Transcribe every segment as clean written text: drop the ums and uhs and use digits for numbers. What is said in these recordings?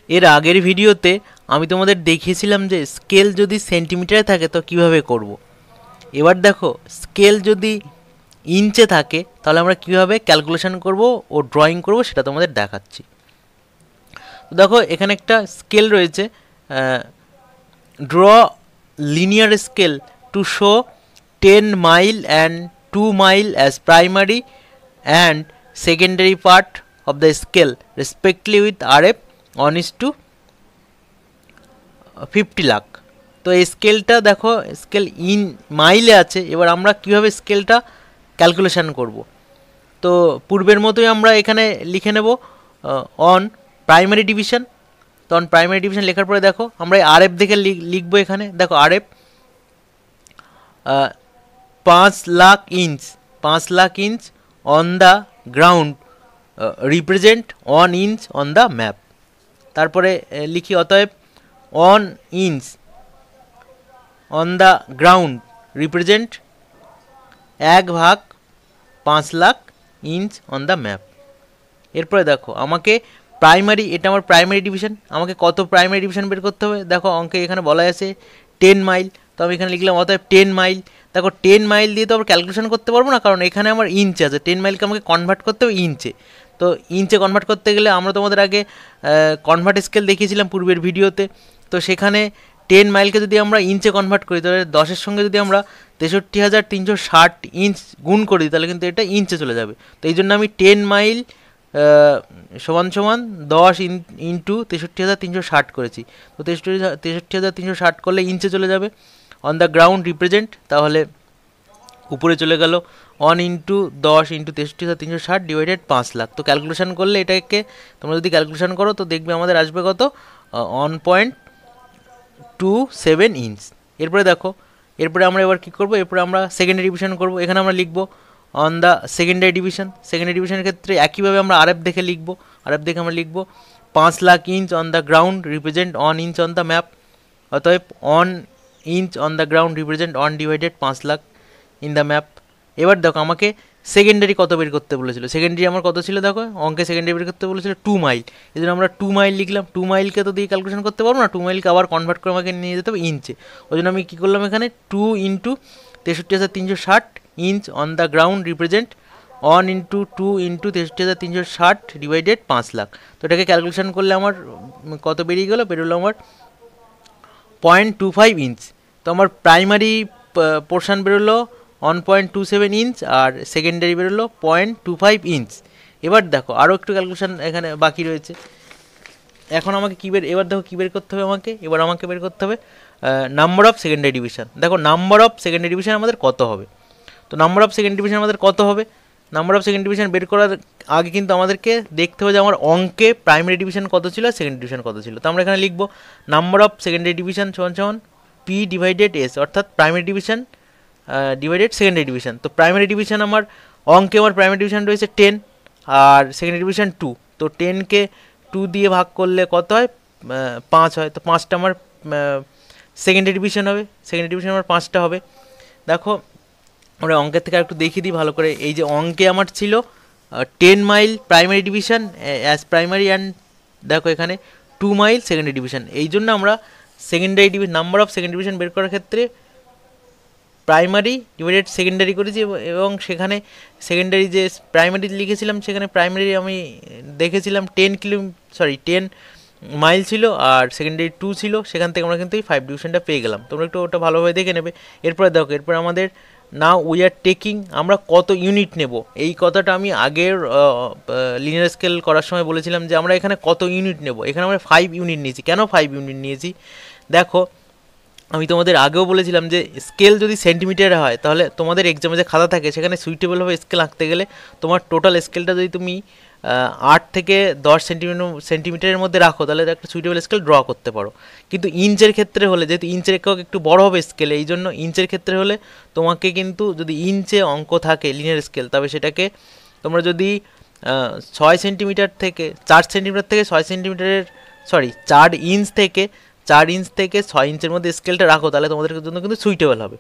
এর আগের ভিডিওতে আমি তোমাদের দেখিয়েছিলাম যে স্কেল যদি সেন্টিমিটারে থাকে তো কিভাবে করব। এবার দেখো স্কেল যদি ইঞ্চে থাকে তাহলে আমরা কীভাবে ক্যালকুলেশন করব ও ড্রয়িং করব সেটা তোমাদের দেখাচ্ছি। তো দেখো এখানে একটা স্কেল রয়েছে, draw linear scale to show 10 mile and 2 mile as primary and secondary part of the scale respectively with RF 1:50 lakh. তো এই স্কেলটা দেখো স্কেল ইন মাইলে আছে। এবার আমরা কীভাবে স্কেলটা ক্যালকুলেশন করব, তো পূর্বের মতোই আমরা এখানে লিখে নেব অন প্রাইমারি ডিভিশন। তো অন প্রাইমারি ডিভিশন লেখার পরে দেখো আমরা RF দেখে লিখবো। এখানে দেখো RF 5 lakh inch, 5 lakh inch on the ground represent 1 inch on the map. তারপরে লিখি অতএব 1 inch on the ground represent 1/5 lakh inch on the map. এরপরে দেখো আমাকে প্রাইমারি, এটা আমার প্রাইমারি ডিভিশন, আমাকে কত প্রাইমারি ডিভিশন বের করতে হবে। দেখো অঙ্কে এখানে বলা আছে 10 মাইল, তো আমি এখানে লিখলাম অতএব 10 মাইল। দেখো 10 মাইল দিয়ে তো আবার ক্যালকুলেশন করতে পারবো না, কারণ এখানে আমার ইঞ্চ আছে। 10 মাইলকে আমাকে কনভার্ট করতে হবে ইঞ্চে। তো ইঞ্চে কনভার্ট করতে গেলে আমরা তোমাদের আগে কনভার্ট স্কেল দেখিয়েছিলাম পূর্বের ভিডিওতে। তো সেখানে 10 মাইলকে যদি আমরা ইঞ্চে কনভার্ট করি তাহলে 10-এর সঙ্গে যদি আমরা 63,360 ইঞ্চ গুণ করি তাহলে কিন্তু এটা ইঞ্চে চলে যাবে। তো এই জন্য আমি 10 মাইল সমান 10 ইন্টু 63,360 করেছি। তো 63,360 করলে ইঞ্চে চলে যাবে। অন দ্য গ্রাউন্ড রিপ্রেজেন্ট, তাহলে উপরে চলে গেল 1 ইন্টু 10 ইন্টু 63,360 ডিভাইডেড 5 লাখ। তো ক্যালকুলেশন করলে এটাকে তোমরা যদি ক্যালকুলেশন করো তো দেখবে আমাদের আসবে কত, 1.27 ইঞ্চ। এরপরে দেখো এরপরে আমরা এবার কী করবো, এরপরে আমরা সেকেন্ডারি ডিভিশন করবো। এখানে আমরা লিখবো on the secondary division. Secondary ডিভিশনের ক্ষেত্রে একইভাবে আমরা RF দেখে লিখবো। RF দেখে আমরা লিখবো 5 lakh inch on the ground represent 1 inch on the map. অতএব 1 inch on the ground represent 1 divided 5 lakh in the map. এবার দেখো আমাকে সেকেন্ডারি কত বের করতে বলেছিল। সেকেন্ডারি আমার কত ছিল, দেখো অঙ্কে সেকেন্ডারি বের করতে বলেছিল 2 মাইল। এই জন্য আমরা 2 মাইল লিখলাম। 2 মাইলকে তো দিয়ে ক্যালকুলেশন করতে পারবো না, 2 মাইলকে আবার কনভার্ট করে আমাকে নিয়ে যেতে হবে ইঞ্চে। ওই জন্য আমি কী করলাম, এখানে 2 into 63,360 inch on the ground represent 1 into 2 into 63,360 divided 5 lakh. তো এটাকে ক্যালকুলেশন করলে আমার কত বেরিয়ে গেলো, বেরোলো আমার 0.25 ইঞ্চ। তো আমার প্রাইমারি পোর্শন বেরোলো 1.27 ইঞ্চ আর সেকেন্ডারি বেরোলো 0.25 ইঞ্চ। এবার দেখো আরও একটু ক্যালকুলেশন এখানে বাকি রয়েছে। এখন আমাকে কী এবার দেখো কী বের করতে হবে আমাকে, এবার আমাকে বের করতে হবে নাম্বার অফ সেকেন্ডারি ডিভিশন। দেখো নাম্বার অফ সেকেন্ডারি ডিভিশন আমাদের কত হবে। তো নাম্বার অফ সেকেন্ড ডিভিশন আমাদের কত হবে, নাম্বার অফ সেকেন্ড ডিভিশন বের করার আগে কিন্তু আমাদেরকে দেখতে হবে যে আমার অঙ্কে প্রাইমারি ডিভিশন কত ছিল আর সেকেন্ডারি ডিভিশন কত ছিল। তো আমরা এখানে লিখবো নাম্বার অফ সেকেন্ডারি ডিভিশন সমান P ডিভাইডেড S, অর্থাৎ primary division divided secondary division. তো প্রাইমারি ডিভিশন আমার অঙ্কে আমার প্রাইমারি ডিভিশন রয়েছে 10 আর সেকেন্ডারি ডিভিশন 2। তো 10কে 2 দিয়ে ভাগ করলে কত হয়, 5 হয়। তো 5টা আমার সেকেন্ডারি ডিভিশন হবে, সেকেন্ডারি ডিভিশন আমার 5টা হবে। দেখো আমরা অঙ্কের থেকে একটু দেখিয়ে দিই ভালো করে। এই যে অঙ্কে আমার ছিল 10 mile primary division as primary and দেখো এখানে 2 মাইল সেকেন্ডারি ডিভিশন। এই জন্য আমরা secondary division number of secondary division বের করার ক্ষেত্রে প্রাইমারি ডিভাইডেড সেকেন্ডারি করেছি এবং সেখানে সেকেন্ডারি যে প্রাইমারি লিখেছিলাম সেখানে প্রাইমারি আমি দেখেছিলাম 10 মাইল ছিল আর সেকেন্ডারি 2 ছিল, সেখান থেকে আমরা কিন্তু এই 5 ডিভিশনটা পেয়ে গেলাম। তোমরা একটু ওটা ভালোভাবে দেখে নেবে। এরপরে দেখো এরপরে আমাদের নাও উই আর টেকিং, আমরা কত ইউনিট নেব এই কথাটা আমি আগের লিনিয়ার স্কেল করার সময় বলেছিলাম যে আমরা এখানে কত ইউনিট নেব। এখানে আমরা 5 ইউনিট নিয়েছি। কেন 5 ইউনিট নিয়েছি, দেখো আমি তোমাদের আগেও বলেছিলাম যে স্কেল যদি সেন্টিমিটারে হয় তাহলে তোমাদের এক্সামে যে খাতা থাকে সেখানে সুইটেবলভাবে স্কেল আঁকতে গেলে তোমার টোটাল স্কেলটা যদি তুমি 8 থেকে 10 সেন্টিমিটারের মধ্যে রাখো তাহলে একটা সুইটেবল স্কেল ড্র করতে পারো। কিন্তু ইঞ্চের ক্ষেত্রে হলে, যেহেতু ইঞ্চের একক একটু বড় হবে স্কেলে, এই জন্য ইঞ্চের ক্ষেত্রে হলে তোমাকে কিন্তু যদি ইঞ্চে অঙ্ক থাকে লিনিয়ার স্কেল তবে সেটাকে তোমরা যদি 6 সেন্টিমিটার থেকে 4 সেন্টিমিটার থেকে 6 সেন্টিমিটারের 4 ইঞ্চ থেকে 4 ইঞ্চ থেকে 6 ইঞ্চের মধ্যে স্কেলটা রাখো তাহলে তোমাদের জন্য কিন্তু সুইটেবল হবে।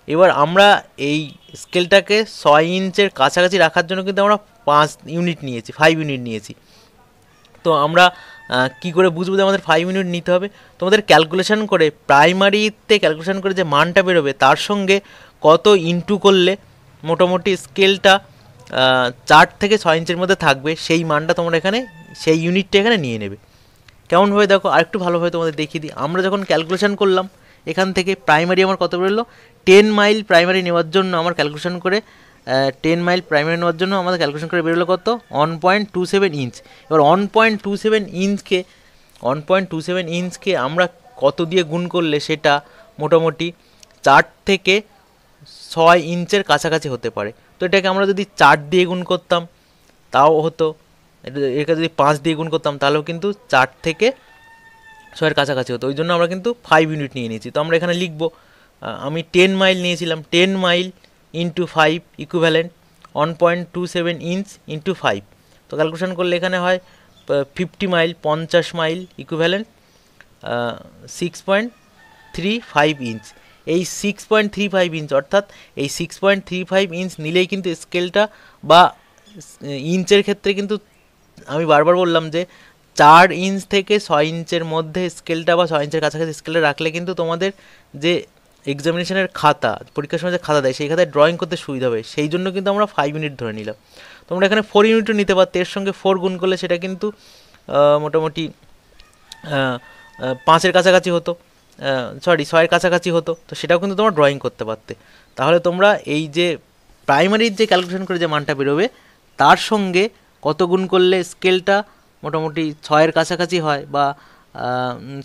এবার আমরা এই স্কেলটাকে 6 ইঞ্চের কাছাকাছি রাখার জন্য কিন্তু আমরা 5 ইউনিট নিয়েছি, 5 ইউনিট নিয়েছি। তো আমরা কী করে বুঝবো যে আমাদের 5 ইউনিট নিতে হবে? তোমাদের ক্যালকুলেশন করে প্রাইমারিতে ক্যালকুলেশন করে যে মানটা বেরোবে তার সঙ্গে কত ইনটু করলে মোটামুটি স্কেলটা 4 থেকে 6 ইঞ্চের মধ্যে থাকবে, সেই মানটা তোমরা এখানে সেই ইউনিটটা এখানে নিয়ে নেবে। কেমনভাবে দেখো আরেকটু ভালোভাবে তোমাদের দেখিয়ে দিই। আমরা যখন ক্যালকুলেশন করলাম এখান থেকে প্রাইমারি আমার কত বেরোলো, 10 মাইল প্রাইমারি নেওয়ার জন্য আমার ক্যালকুলেশন করে 10 মাইল প্রাইমারি নেওয়ার জন্য আমাদের ক্যালকুলেশন করে বেরোলো কত, 1.27 ইঞ্চ। এবার 1.27 ইঞ্চকে আমরা কত দিয়ে গুণ করলে সেটা মোটামুটি 4 থেকে 6 ইঞ্চের কাছাকাছি হতে পারে। তো এটাকে আমরা যদি 4 দিয়ে গুণ করতাম তাও হতো, এটাকে যদি 5 দিয়ে গুণ করতাম তাহলেও কিন্তু 4 থেকে 6-এর কাছাকাছি হতো। ওই জন্য আমরা কিন্তু 5 ইউনিট নিয়ে নিয়েছি। তো আমরা এখানে লিখবো, আমি 10 মাইল নিয়েছিলাম, 10 mile into 5 equivalent 1.27 inch into 5। তো ক্যালকুলেশন করলে এখানে হয় 50 মাইল, 50 মাইল ইকুইভ্যালেন্ট 6.35 ইঞ্চ। এই 6.35 ইঞ্চ অর্থাৎ এই 6.35 ইঞ্চ নিলেই কিন্তু স্কেলটা বা ইঞ্চের ক্ষেত্রে কিন্তু আমি বারবার বললাম যে 4 ইঞ্চ থেকে 6 ইঞ্চের মধ্যে স্কেলটা বা 6 ইঞ্চের কাছাকাছি স্কেলটা রাখলে কিন্তু তোমাদের যে এক্সামিনেশনের খাতা, পরীক্ষার সময় যে খাতা দেয় সেই খাতায় ড্রয়িং করতে সুবিধা হবে। সেই জন্য কিন্তু আমরা 5 ইউনিট ধরে নিলাম। তোমরা এখানে 4 ইউনিটও নিতে পারতে, এর সঙ্গে 4 গুণ করলে সেটা কিন্তু মোটামুটি 5-এর কাছাকাছি হতো, 6-এর কাছাকাছি হতো। তো সেটাও কিন্তু তোমরা ড্রয়িং করতে পারতে। তাহলে তোমরা এই যে প্রাইমারির যে ক্যালকুলেশন করে যে মানটা বেরোবে তার সঙ্গে কত গুণ করলে স্কেলটা মোটামুটি 6-এর কাছাকাছি হয় বা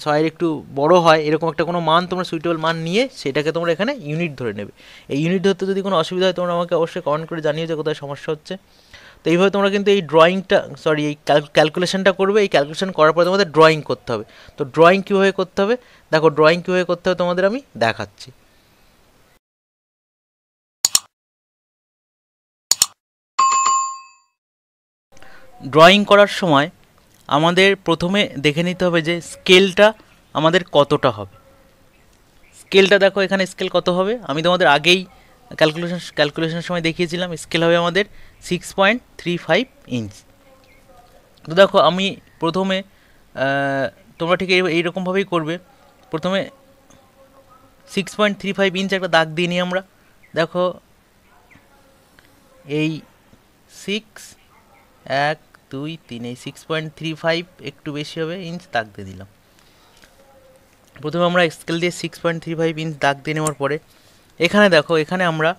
6-এর একটু বড় হয়, এরকম একটা কোনো মান তোমরা সুইটেবল মান নিয়ে সেটাকে তোমরা এখানে ইউনিট ধরে নেবে। এই ইউনিট ধরতে যদি কোনো অসুবিধা হয় তোমরা আমাকে অবশ্যই কমেন্ট করে জানিয়ে যে কোথায় সমস্যা হচ্ছে। তো এইভাবে তোমরা কিন্তু এই ড্রয়িংটা এই ক্যালকুলেশনটা করবে। এই ক্যালকুলেশন করার পরে তোমাদের ড্রয়িং করতে হবে। তো ড্রয়িং কীভাবে করতে হবে দেখো, ড্রয়িং কীভাবে করতে হবে তোমাদের আমি দেখাচ্ছি। ড্রয়িং করার সময় আমাদের প্রথমে দেখে নিতে হবে যে স্কেলটা আমাদের কতটা হবে। স্কেলটা দেখো এখানে স্কেল কত হবে, আমি তোমাদের আগেই ক্যালকুলেশনের সময় দেখিয়েছিলাম। স্কেল হবে আমাদের 6.35 ইঞ্চ। তো দেখো আমি প্রথমে তোমরা ঠিক এইরকমভাবেই করবে। প্রথমে 6.35 ইঞ্চ একটা দাগ দিয়ে নিই আমরা। দেখো এই 6, 1, 2, 3, এই 6.35 একটু বেশি হবে ইঞ্চ দাগ দিয়ে দিলাম। প্রথমে আমরা স্কেল দিয়ে 6.35 ইঞ্চ দাগ দিয়ে নেওয়ার পরে এখানে দেখো, এখানে আমরা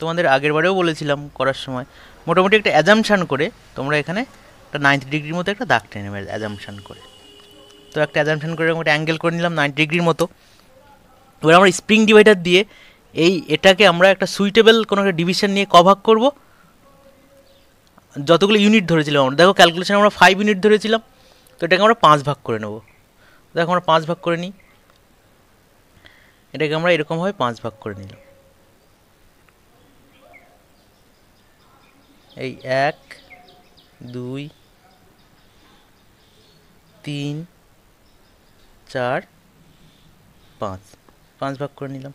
তোমাদের আগের বারেও বলেছিলাম করার সময় মোটামুটি একটা অ্যাজাম্পশান করে তোমরা এখানে একটা 90 ডিগ্রির মতো একটা দাগ টেনে নেবে অ্যাজাম্পশান করে। তো একটা অ্যাজাম্পশান করে একটা অ্যাঙ্গেল করে নিলাম 90 ডিগ্রির মতো। এবার আমরা স্প্রিং ডিভাইডার দিয়ে এটাকে আমরা একটা সুইটেবল কোনো একটা ডিভিশন নিয়ে কভার করব। যতগুলো ইউনিট ধরেছিলাম আমরা, দেখো ক্যালকুলেশন আমরা 5 ইউনিট ধরেছিলাম, তো এটাকে আমরা 5 ভাগ করে নেব। দেখো আমরা 5 ভাগ করে নিই, এটাকে আমরা এরকমভাবে 5 ভাগ করে নিলাম। এই 1, 2, 3, 4, 5 ভাগ করে নিলাম।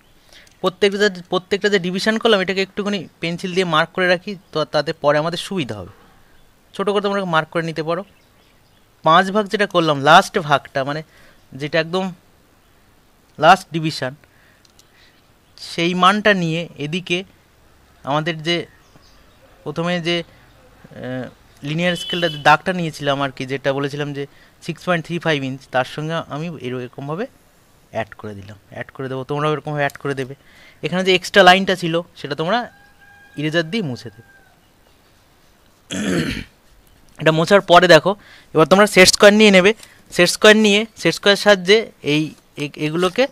প্রত্যেকটা যে ডিভিশন করলাম এটাকে একটুখানি পেন্সিল দিয়ে মার্ক করে রাখি, তো তাতে পরে আমাদের সুবিধা হবে। ছোটো করে তোমরা মার্ক করে নিতে পারো। 5 ভাগ যেটা করলাম, লাস্ট ভাগটা মানে যেটা একদম লাস্ট ডিভিশন, সেই মানটা নিয়ে এদিকে আমাদের যে প্রথমে যে লিনিয়ার স্কেলটা দাগটা নিয়েছিলাম আর কি, যেটা বলেছিলাম যে 6.35 ইঞ্চ, তার সঙ্গে আমি এরকমভাবে অ্যাড করে দিলাম, অ্যাড করে দেবো। তোমরাও এরকমভাবে অ্যাড করে দেবে। এখানে যে এক্সট্রা লাইনটা ছিল সেটা তোমরা ইরেজার দিয়ে মুছে দেবে। এটা মোছার পরে দেখো এবার তোমরা সেট স্কোয়ার নিয়ে নেবে। সেট স্কোয়ারের সাহায্যে এগুলোকে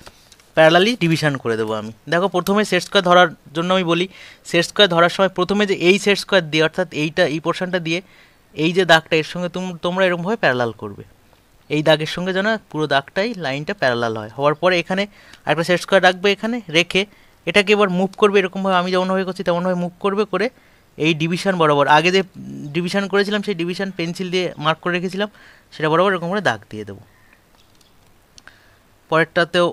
প্যারালালি ডিভিশন করে দেবো আমি। দেখো প্রথমে সেট স্কোয়ার ধরার জন্য আমি বলি, সেট স্কোয়ার ধরার সময় প্রথমে যে এই সেট স্কোয়ার দিয়ে অর্থাৎ এই পোর্শনটা দিয়ে এই যে দাগটা এর সঙ্গে তোমরা এরকমভাবে প্যারালাল করবে। এই দাগের সঙ্গে যেন পুরো দাগটাই লাইনটা প্যারালাল হয়। হওয়ার পরে এখানে একটা সেট স্কোয়ার রাখবে, এখানে রেখে এটাকে এবার মুভ করবে এরকমভাবে, আমি যেমনভাবে করছি তেমনভাবে মুভ করবে করে এই ডিভিশন বরাবর আগে যে ডিভিশন করেছিলাম সেই ডিভিশন পেন্সিল দিয়ে মার্ক করে রেখেছিলাম সেটা বরাবর এরকম করে দাগ দিয়ে দেবো। পরেরটাতেও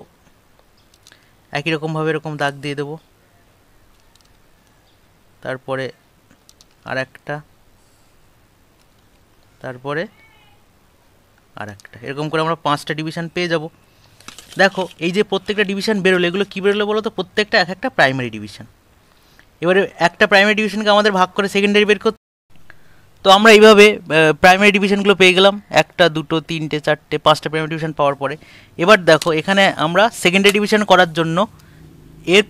একই রকমভাবে এরকম দাগ দিয়ে দেবো। তারপরে আর একটা, তারপরে আর একটা, এরকম করে আমরা 5টা ডিভিশন পেয়ে যাব। দেখো এই যে প্রত্যেকটা ডিভিশন বেরোলো, এগুলো কী বেরোলো বলো তো? প্রত্যেকটা এক একটা প্রাইমারি ডিভিশন। এবারে একটা প্রাইমারি ডিভিশনকে আমাদের ভাগ করে সেকেন্ডারি বের করতে, তো আমরা এইভাবে প্রাইমারি ডিভিশনগুলো পেয়ে গেলাম, 1টা 2টো 3টে 4টে 5টা প্রাইমারি ডিভিশন পাওয়ার পরে। এবার দেখো এখানে আমরা সেকেন্ডারি ডিভিশন করার জন্য এর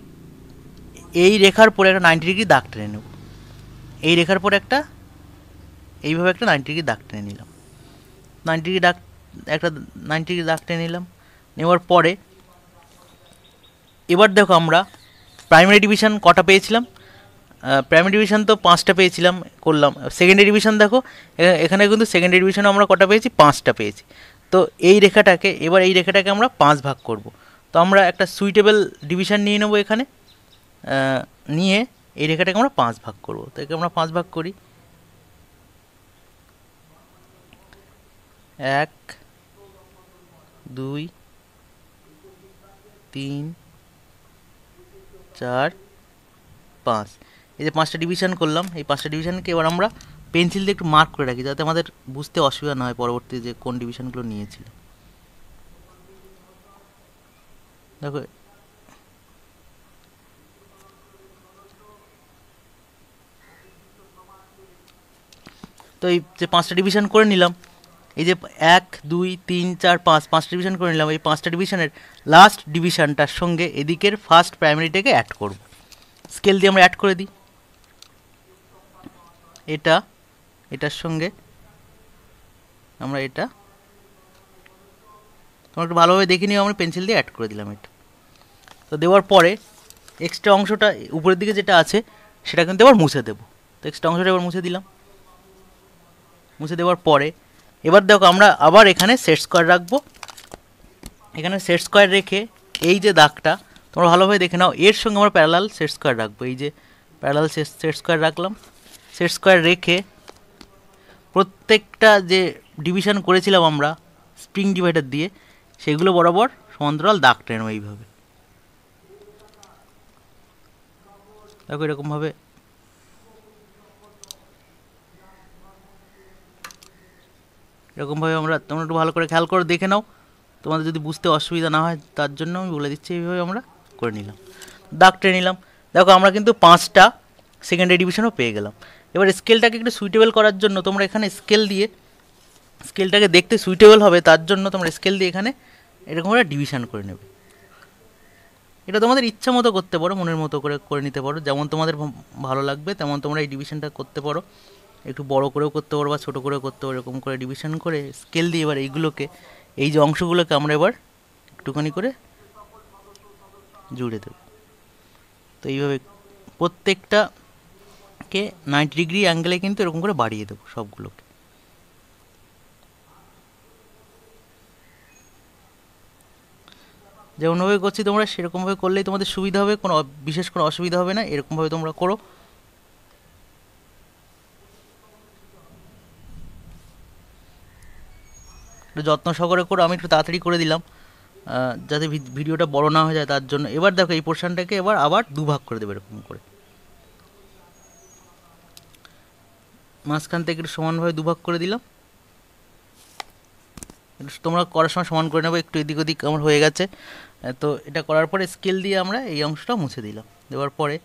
এই রেখার পরে একটা 90 ডিগ্রি দাগ টেনে নেব। এই রেখার পরে একটা এইভাবে একটা 90 ডিগ্রি দাগ টেনে নিলাম, 90 ডিগ্রি দাগ, একটা 90 ডিগ্রি দাগ টেনে নিলাম। নেওয়ার পরে এবার দেখো আমরা প্রাইমারি ডিভিশন কটা পেয়েছিলাম? প্রাইমারি ডিভিশন তো 5টা পেয়েছিলাম, করলাম। সেকেন্ডারি ডিভিশন দেখো এখানে কিন্তু সেকেন্ডারি ডিভিশনে আমরা কটা পেয়েছি? 5টা পেয়েছি। তো এই রেখাটাকে, এবার এই রেখাটাকে আমরা 5 ভাগ করব। তো আমরা একটা সুইটেবল ডিভিশন নিয়ে নেব এখানে, নিয়ে এই রেখাটাকে আমরা 5 ভাগ করব। তো একে আমরা 5 ভাগ করি, 1 2 3 4 5। এই যে 5টা ডিভিশন করলাম, এই 5টা ডিভিশনকে এবার আমরা পেন্সিল দিয়ে একটু মার্ক করে রাখি, যাতে আমাদের বুঝতে অসুবিধা না হয় পরবর্তী যে কোন ডিভিশনগুলো নিয়েছিল। দেখো তো এই যে 5টা ডিভিশন করে নিলাম, এই যে 1 2 3 4 5, 5টা ডিভিশন করে নিলাম। এই 5টা ডিভিশনের লাস্ট ডিভিশনটার সঙ্গে এদিকের ফার্স্ট প্রাইমারিটাকে অ্যাড করব। স্কেল দিয়ে আমরা অ্যাড করে দিই, এটার সঙ্গে আমরা এটা, তোমরা একটু ভালোভাবে দেখে নিও, আমরা পেন্সিল দিয়ে অ্যাড করে দিলাম এটা। তো দেওয়ার পরে এক্সট্রা অংশটা উপরের দিকে যেটা আছে সেটা কিন্তু এবার মুছে দেবো। তো এক্সট্রা অংশটা এবার মুছে দিলাম। মুছে দেওয়ার পরে এবার দেখো আমরা আবার এখানে সেট স্কোয়ার রাখবো। এখানে সেট স্কোয়ার রেখে এই যে দাগটা তোমরা ভালোভাবে দেখে নাও, এর সঙ্গে আমরা প্যারালাল সেট স্কোয়ার রাখবো। এই যে প্যারালাল সেট স্কোয়ার রাখলাম। সেট স্কোয়ার রেখে প্রত্যেকটা যে ডিভিশন করেছিলাম আমরা স্প্রিং ডিভাইডার দিয়ে, সেগুলো বরাবর সমান্তরাল দাগ টেনে নেব এইভাবে। দেখো এরকমভাবে আমরা, তোমরা একটু ভালো করে খেয়াল করে দেখে নাও, তোমাদের যদি বুঝতে অসুবিধা না হয় তার জন্য আমি বলে দিচ্ছি। এইভাবে আমরা করে নিলাম, দাগ টেনে নিলাম। দেখো আমরা কিন্তু 5টা সেকেন্ডারি ডিভিশনও পেয়ে গেলাম। এবার স্কেলটাকে একটু সুইটেবল করার জন্য তোমরা এখানে স্কেল দিয়ে, স্কেলটাকে দেখতে সুইটেবল হবে তার জন্য তোমরা স্কেল দিয়ে এখানে এরকম করে ডিভিশন করে নেবে। এটা তোমাদের ইচ্ছা মতো করতে পারো, মনের মতো করে নিতে পারো, যেমন তোমাদের ভালো লাগবে তেমন তোমরা এই ডিভিশনটা করতে পারো। একটু বড় করেও করতে পারো বা ছোটো করেও করতে পারো। এরকম করে ডিভিশন করে স্কেল দিয়ে এবার এইগুলোকে, এই যে অংশগুলোকে আমরা এবার একটুখানি করে জুড়ে দেব। তো এইভাবে প্রত্যেকটাকে 90 ডিগ্রি অ্যাঙ্গেলে কিন্তু এরকম করে বাড়িয়ে দেবো সবগুলোকে। যেমনভাবে করছি তোমরা সেরকমভাবে করলেই তোমাদের সুবিধা হবে, কোনো বিশেষ কোনো অসুবিধা হবে না। এরকমভাবে তোমরা করো। একটু যত্ন সহকারে করো, আমি একটু তাড়াতাড়ি করে দিলাম যাতে ভিডিওটা বড় না হয়ে যায় তার জন্য। এবার দেখো এই পোর্শনটাকে এবার আবার 2 ভাগ করে দেবে এরকম করে, মাঝখান থেকে একটু সমানভাবে 2 ভাগ করে দিলাম। তোমরা করার সময় সমান করে নেবো, একটু এদিক ওদিক আমার হয়ে গেছে। তো এটা করার পরে স্কেল দিয়ে আমরা এই অংশটা মুছে দিলাম। দেওয়ার পরে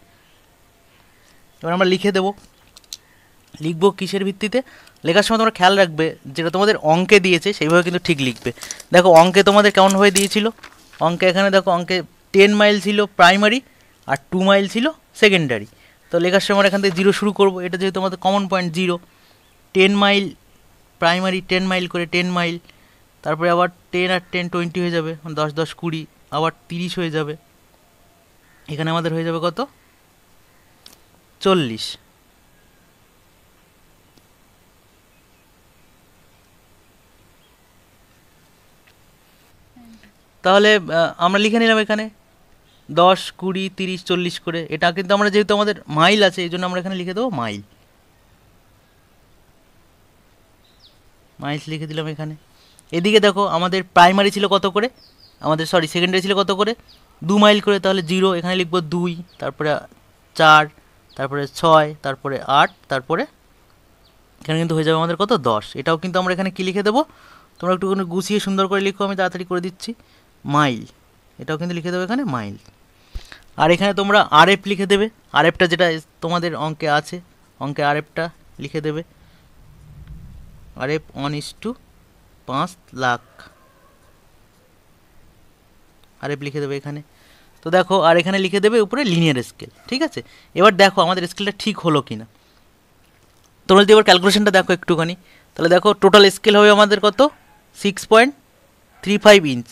এবার আমরা লিখে দেবো। লিখবো কিসের ভিত্তিতে? লেখার সময় তোমরা খেয়াল রাখবে যেটা তোমাদের অঙ্কে দিয়েছে সেইভাবে কিন্তু ঠিক লিখবে। দেখো অঙ্কে তোমাদের কেমনভাবে দিয়েছিল, অঙ্কে এখানে দেখো অঙ্কে 10 মাইল ছিল প্রাইমারি আর 2 মাইল ছিল সেকেন্ডারি। তো লেখার সময় এখান থেকে 0 শুরু করবো, এটা যেহেতু আমাদের common point 0। 10 mile primary, 10 mile করে 10 মাইল, তারপরে আবার 10 আর 10 20 হয়ে যাবে, 10 10 20, আবার 30 হয়ে যাবে। এখানে আমাদের হয়ে যাবে কত? 40। তাহলে আমরা লিখে নিলাম এখানে 10 20 30 40 করে। এটা কিন্তু আমরা যেহেতু আমাদের মাইল আছে এই জন্য আমরা এখানে লিখে দেবো মাইল। মাইলস লিখে দিলাম এখানে। এদিকে দেখো আমাদের প্রাইমারি ছিল কত করে, আমাদের সেকেন্ডারি ছিল কত করে? 2 মাইল করে। তাহলে 0 এখানে লিখবো 2, তারপরে 4, তারপরে 6, তারপরে 8, তারপরে এখানে কিন্তু হয়ে যাবে আমাদের কত? 10। এটাও কিন্তু আমরা এখানে কি লিখে দেবো? তোমরা একটুখানি গুছিয়ে সুন্দর করে লিখো, আমি তাড়াতাড়ি করে দিচ্ছি। মাইল, এটাও কিন্তু লিখে দেবে এখানে মাইল। আর এখানে তোমরা আরএফ লিখে দেবে, আরএফটা যেটা তোমাদের অঙ্কে আছে, অঙ্কে আরএফটা লিখে দেবে। আরএফ 1:5 লাখ, আরএফ লিখে দেবে এখানে। তো দেখো, আর এখানে লিখে দেবে উপরে লিনিয়ার স্কেল। ঠিক আছে, এবার দেখো আমাদের স্কেলটা ঠিক হলো কিনা। তোমরা যদি এবার ক্যালকুলেশনটা দেখো একটুখানি, তাহলে দেখো টোটাল স্কেল হবে আমাদের কত, 6.35 ইঞ্চ,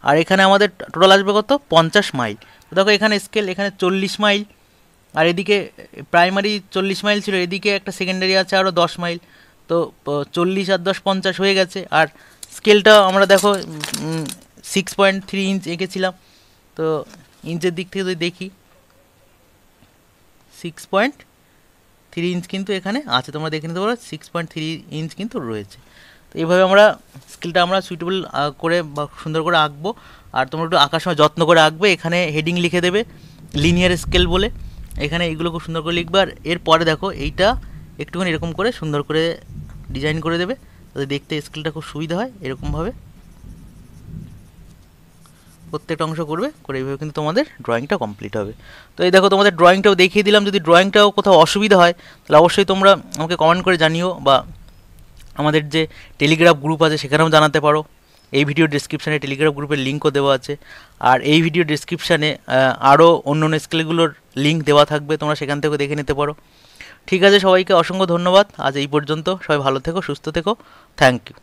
আর এখানে আমাদের টোটাল আসবে কত, 50 মাইল। তো দেখো এখানে স্কেল, এখানে 40 মাইল, আর এদিকে প্রাইমারি 40 মাইল ছিল, এদিকে একটা সেকেন্ডারি আছে আরও 10 মাইল। তো 40 আর 10 50 হয়ে গেছে। আর স্কেলটা আমরা দেখো 6.3 ইঞ্চ এঁকেছিলাম, তো ইঞ্চের দিক থেকে যদি দেখি 6.3 ইঞ্চ কিন্তু এখানে আছে, তোমরা দেখে নিতে পারো 6.3 ইঞ্চ কিন্তু রয়েছে। তো এইভাবে আমরা স্কেলটা আমরা সুইটেবল করে বা সুন্দর করে আঁকবো। আর তোমরা একটু আঁকার সময় যত্ন করে আঁকবে। এখানে হেডিং লিখে দেবে লিনিয়ার স্কেল বলে, এখানে এইগুলো খুব সুন্দর করে লিখবে। আর এরপরে দেখো এইটা একটুখানি এরকম করে সুন্দর করে ডিজাইন করে দেবে, যাতে দেখতে স্কেলটা খুব সুবিধা হয়। এরকমভাবে প্রত্যেকটা অংশ করবে, করে এইভাবে কিন্তু তোমাদের ড্রয়িংটা কমপ্লিট হবে। তো এই দেখো তোমাদের ড্রয়িংটাও দেখিয়ে দিলাম। যদি ড্রয়িংটাও কোথাও অসুবিধা হয় তাহলে অবশ্যই তোমরা আমাকে কমেন্ট করে জানিও, বা আমাদের যে টেলিগ্রাম গ্রুপ আছে সেখানেও জানাতে পারো। এই ভিডিও ডিসক্রিপশানে টেলিগ্রাম গ্রুপের লিঙ্কও দেওয়া আছে, আর এই ভিডিও ডিসক্রিপশানে আরও অন্য অন্য স্কেলগুলোর লিঙ্ক দেওয়া থাকবে, তোমরা সেখান থেকেও দেখে নিতে পারো। ঠিক আছে, সবাইকে অসংখ্য ধন্যবাদ। আজ এই পর্যন্ত, সবাই ভালো থেকো, সুস্থ থেকো, থ্যাংক ইউ।